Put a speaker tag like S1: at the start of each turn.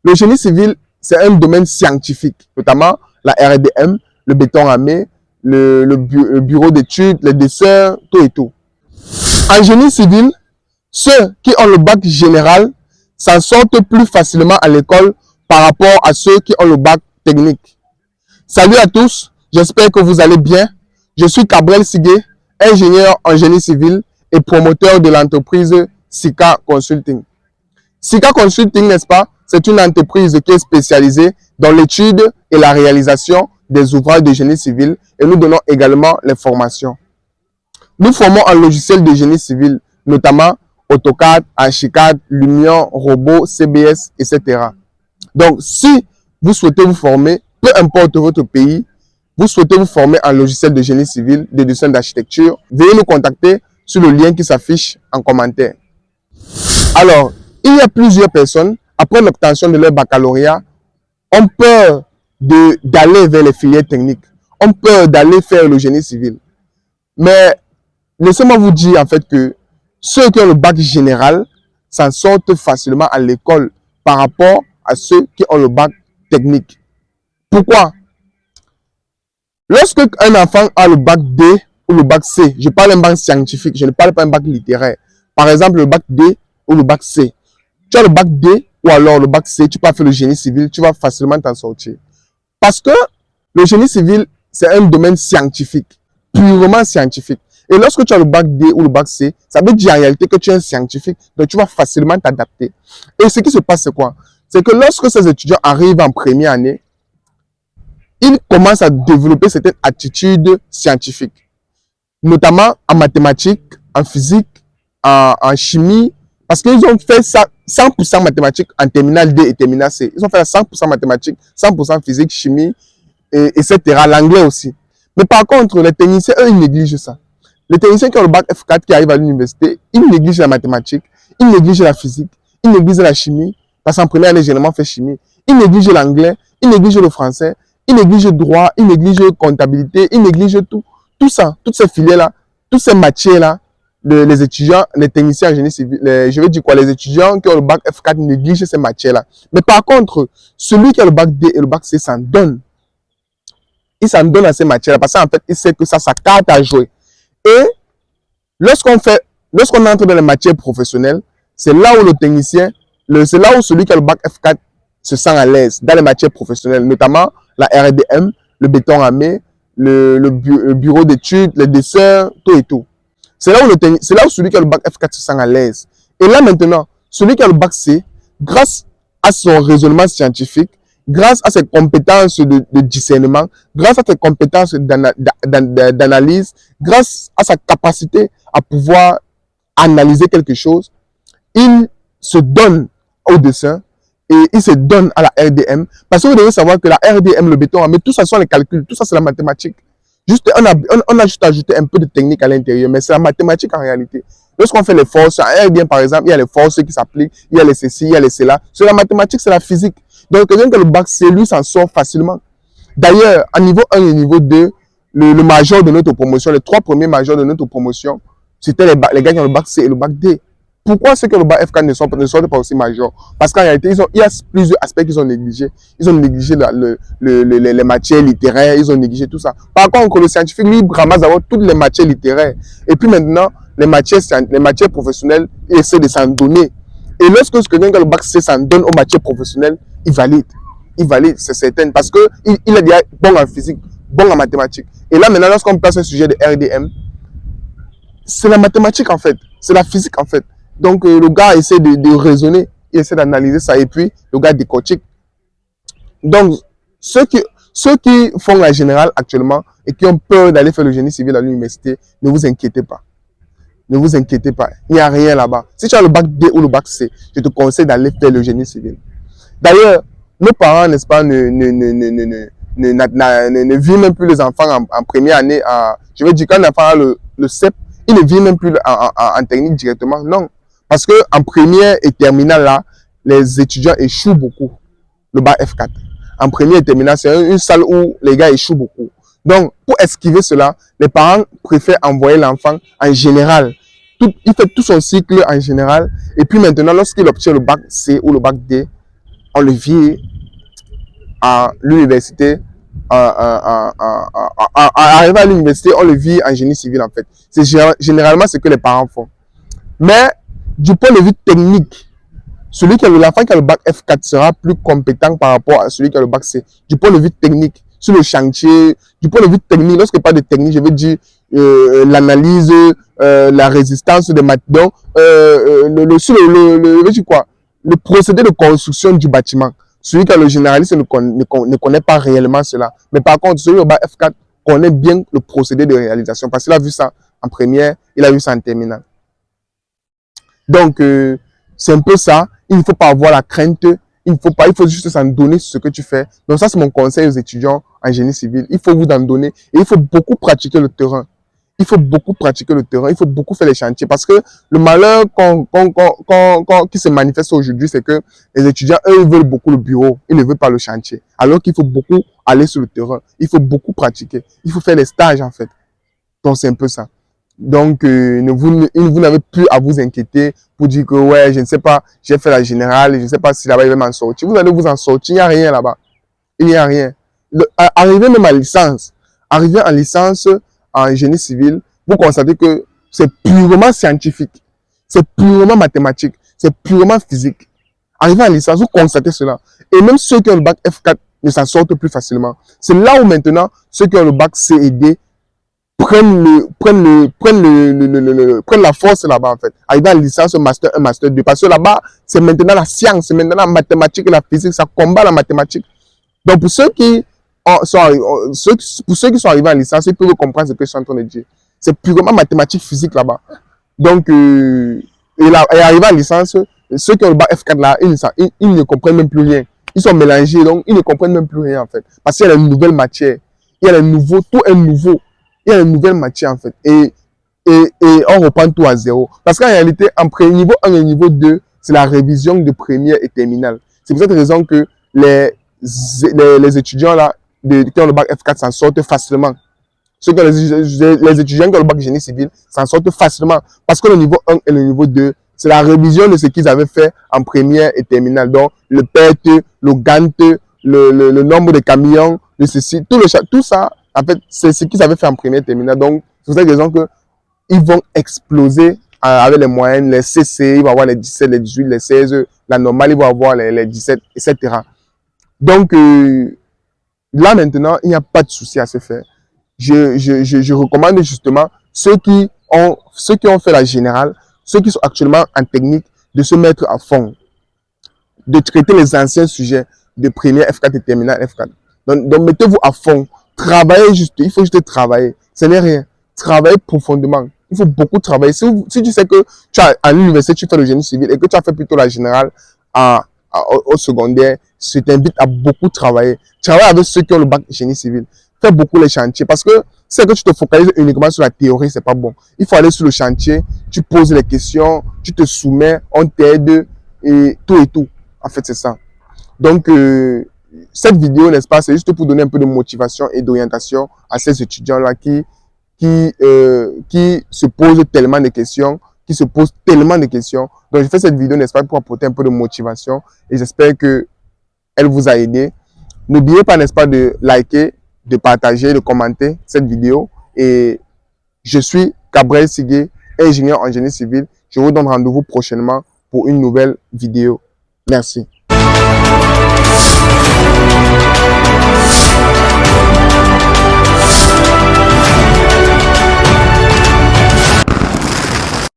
S1: Le génie civil, c'est un domaine scientifique, notamment la RDM, le béton armé, le bureau d'études, les dessins, tout et tout. En génie civil, ceux qui ont le bac général s'en sortent plus facilement à l'école par rapport à ceux qui ont le bac technique. Salut à tous, j'espère que vous allez bien. Je suis Cabrel Sigué, ingénieur en génie civil et promoteur de l'entreprise Sika Consulting. Sika Consulting, n'est-ce pas? C'est une entreprise qui est spécialisée dans l'étude et la réalisation des ouvrages de génie civil et nous donnons également les formations. Nous formons un logiciel de génie civil, notamment AutoCAD, Archicad, Lumion, Robot, CBS, etc. Donc, si vous souhaitez vous former, peu importe votre pays, vous souhaitez vous former en logiciel de génie civil, de dessin d'architecture, veuillez nous contacter sur le lien qui s'affiche en commentaire. Alors, il y a plusieurs personnes, après l'obtention de leur baccalauréat, ont peur d'aller vers les filières techniques, ont peur d'aller faire le génie civil. Mais laissez-moi vous dire en fait que ceux qui ont le bac général s'en sortent facilement à l'école par rapport à ceux qui ont le bac technique. Pourquoi? Lorsque un enfant a le bac D ou le bac C, je parle d'un bac scientifique, je ne parle pas d'un bac littéraire. Par exemple, le bac D ou le bac C. Tu as le bac D ou alors le bac C, tu peux faire le génie civil, tu vas facilement t'en sortir. Parce que le génie civil, c'est un domaine scientifique, purement scientifique. Et lorsque tu as le bac D ou le bac C, ça veut dire en réalité que tu es un scientifique, donc tu vas facilement t'adapter. Et ce qui se passe, c'est quoi? C'est que lorsque ces étudiants arrivent en première année, ils commencent à développer certaines attitudes scientifiques, notamment en mathématiques, en physique, en chimie, parce qu'ils ont fait ça 100% mathématiques en terminale D et terminale C. Ils ont fait 100% mathématiques, 100% physique, chimie, etc. L'anglais aussi. Mais par contre, les techniciens, eux, ils négligent ça. Les techniciens qui ont le bac F4 qui arrivent à l'université, ils négligent la mathématique, ils négligent la physique, ils négligent la chimie, parce qu'en première année, généralement, fait chimie. Ils négligent l'anglais, ils négligent le français, ils négligent droit, ils négligent comptabilité, ils négligent tout. Tout ça, toutes ces filières-là, toutes ces matières-là, les étudiants, les techniciens en génie civil, je veux dire quoi, les étudiants qui ont le bac F4 négligent ces matières-là. Mais par contre, celui qui a le bac D et le bac C s'en donne. Il s'en donne à ces matières-là, parce qu'en fait, il sait que ça, sa carte à jouer. Et lorsqu'on entre dans les matières professionnelles, c'est là où le technicien, c'est là où celui qui a le bac F4 se sent à l'aise, dans les matières professionnelles, notamment la RDM, le béton armé, le bureau d'études, les dessins, tout et tout. C'est là où celui qui a le bac F4 se sent à l'aise. Et là maintenant, celui qui a le bac C, grâce à son raisonnement scientifique, grâce à ses compétences de discernement, grâce à ses compétences d'analyse, grâce à sa capacité à pouvoir analyser quelque chose, il se donne au dessin et il se donne à la RDM. Parce que vous devez savoir que la RDM, le béton, mais tout ça sont les calculs, tout ça c'est la mathématique. Juste, on a juste ajouté un peu de technique à l'intérieur, mais c'est la mathématique en réalité. Lorsqu'on fait les forces, en RDM par exemple, il y a les forces qui s'appliquent, il y a les ceci, il y a les cela. C'est la mathématique, c'est la physique. Donc, quelqu'un qui a le bac C, lui, s'en sort facilement. D'ailleurs, à niveau 1 et niveau 2, le major de notre promotion, les 3 premiers majors de notre promotion, c'était les gars qui ont le bac C et le bac D. Pourquoi ceux qui ont le bac F4 ne sont pas aussi majors? Parce qu'en réalité, il y a plusieurs aspects qu'ils ont négligés. Ils ont négligé les matières littéraires, ils ont négligé tout ça. Par contre, le scientifique, lui, ramasse d'abord toutes les matières littéraires. Et puis maintenant, les matières professionnelles, il essaie de s'en donner. Et lorsque quelqu'un qui a le bac C s'en donne aux matières professionnelles, il valide. Il valide, c'est certain. Parce qu'il est déjà bon en physique, bon en mathématiques. Et là, maintenant, lorsqu'on passe un sujet de RDM, c'est la mathématique en fait. C'est la physique en fait. Donc, le gars essaie de raisonner, il essaie d'analyser ça et puis le gars décortique. Donc, ceux qui font la générale actuellement et qui ont peur d'aller faire le génie civil à l'université, ne vous inquiétez pas. Ne vous inquiétez pas, il n'y a rien là-bas. Si tu as le bac D ou le bac C, je te conseille d'aller faire le génie civil. D'ailleurs, nos parents, n'est-ce pas, ne vivent même plus les enfants en première année. Je veux dire, quand un enfant a le CEP, il ne vit même plus en technique directement. Non. Parce qu'en première et terminale, là, les étudiants échouent beaucoup. Le bac F4. En première et terminale, c'est une salle où les gars échouent beaucoup. Donc, pour esquiver cela, les parents préfèrent envoyer l'enfant en général. Il fait tout son cycle en général. Et puis maintenant, lorsqu'il obtient le bac C ou le bac D, on le vit à l'université, arrivé à l'université, on le vit en génie civil en fait. C'est généralement ce que les parents font. Mais du point de vue technique, l'enfant qui a le bac F4 sera plus compétent par rapport à celui qui a le bac C. Du point de vue technique, sur le chantier, du point de vue technique, lorsque je parle de technique, je veux dire l'analyse, la résistance des matériaux, le procédé de construction du bâtiment. Celui qui a le généraliste ne connaît pas réellement cela. Mais par contre, celui qui a le bac F4 connaît bien le procédé de réalisation parce qu'il a vu ça en première, il a vu ça en terminale. Donc, c'est un peu ça. Il ne faut pas avoir la crainte. Il faut juste s'en donner ce que tu fais. Donc, ça, c'est mon conseil aux étudiants en génie civil. Il faut vous en donner et il faut beaucoup pratiquer le terrain. Il faut beaucoup pratiquer le terrain. Il faut beaucoup faire les chantiers parce que le malheur qui se manifeste aujourd'hui, c'est que les étudiants, eux, ils veulent beaucoup le bureau. Ils ne veulent pas le chantier. Alors qu'il faut beaucoup aller sur le terrain. Il faut beaucoup pratiquer. Il faut faire les stages, en fait. Donc, c'est un peu ça. Donc, vous n'avez plus à vous inquiéter pour dire que, ouais, je ne sais pas, j'ai fait la générale, je ne sais pas si là-bas il va m'en sortir. Vous allez vous en sortir, il n'y a rien là-bas. Il n'y a rien. Arriver même à licence, arriver en licence en génie civil, vous constatez que c'est purement scientifique, c'est purement mathématique, c'est purement physique. Arriver en licence, vous constatez cela. Et même ceux qui ont le bac F4 ne s'en sortent plus facilement. C'est là où maintenant, ceux qui ont le bac C et D prennent la force là-bas en fait. Arriver en licence, master 1, master 2. Parce que là-bas, c'est maintenant la science, c'est maintenant la mathématique et la physique, ça combat la mathématique. Donc pour ceux qui sont arrivés en licence, ils peuvent comprendre ce que je suis en train de dire. C'est purement mathématique, physique là-bas. Donc, et arrivé en licence, ceux qui ont le bac F4 là, ils ne comprennent même plus rien. Ils sont mélangés, donc ils ne comprennent même plus rien en fait. Parce qu'il y a une nouvelle matière. Il y a les nouveaux, tout est nouveau. Il y a une nouvelle matière en fait. Et on reprend tout à zéro. Parce qu'en réalité, entre niveau 1 et niveau 2, c'est la révision de première et terminale. C'est pour cette raison que les étudiants là, qui ont le bac F4 s'en sortent facilement. Ceux qui ont les étudiants qui ont le bac génie civil s'en sortent facilement. Parce que le niveau 1 et le niveau 2, c'est la révision de ce qu'ils avaient fait en première et terminale. Donc, le PET, le GANT, le nombre de camions, le ceci, tout ça, en fait, c'est ce qu'ils avaient fait en première et terminale. Donc, c'est pour cette raison qu'ils vont exploser avec les moyennes, les CC, ils vont avoir les 17, les 18, les 16, la normale, ils vont avoir les 17, etc. Donc, là maintenant, il n'y a pas de souci à se faire. Je recommande justement ceux qui ont fait la générale, ceux qui sont actuellement en technique, de se mettre à fond, de traiter les anciens sujets de première F4 et terminale F4. Donc mettez-vous à fond, travaillez juste, il faut juste travailler, ce n'est rien, travaillez profondément, il faut beaucoup travailler. Si tu sais que tu as à l'université, tu fais le génie civil et que tu as fait plutôt la générale au secondaire, je t'invite à beaucoup travailler. Travaille avec ceux qui ont le bac génie civil. Fais beaucoup les chantiers parce que c'est que tu te focalises uniquement sur la théorie, c'est pas bon. Il faut aller sur le chantier, tu poses les questions, tu te soumets, on t'aide et tout. En fait, c'est ça. Donc, cette vidéo, n'est-ce pas, c'est juste pour donner un peu de motivation et d'orientation à ces étudiants-là qui se posent tellement de questions, Donc, je fais cette vidéo, n'est-ce pas, pour apporter un peu de motivation et j'espère que elle vous a aidé. N'oubliez pas, n'est-ce pas, de liker, de partager, de commenter cette vidéo. Et je suis Gabriel Sigué, ingénieur en génie civil. Je vous donne rendez-vous prochainement pour une nouvelle vidéo. Merci.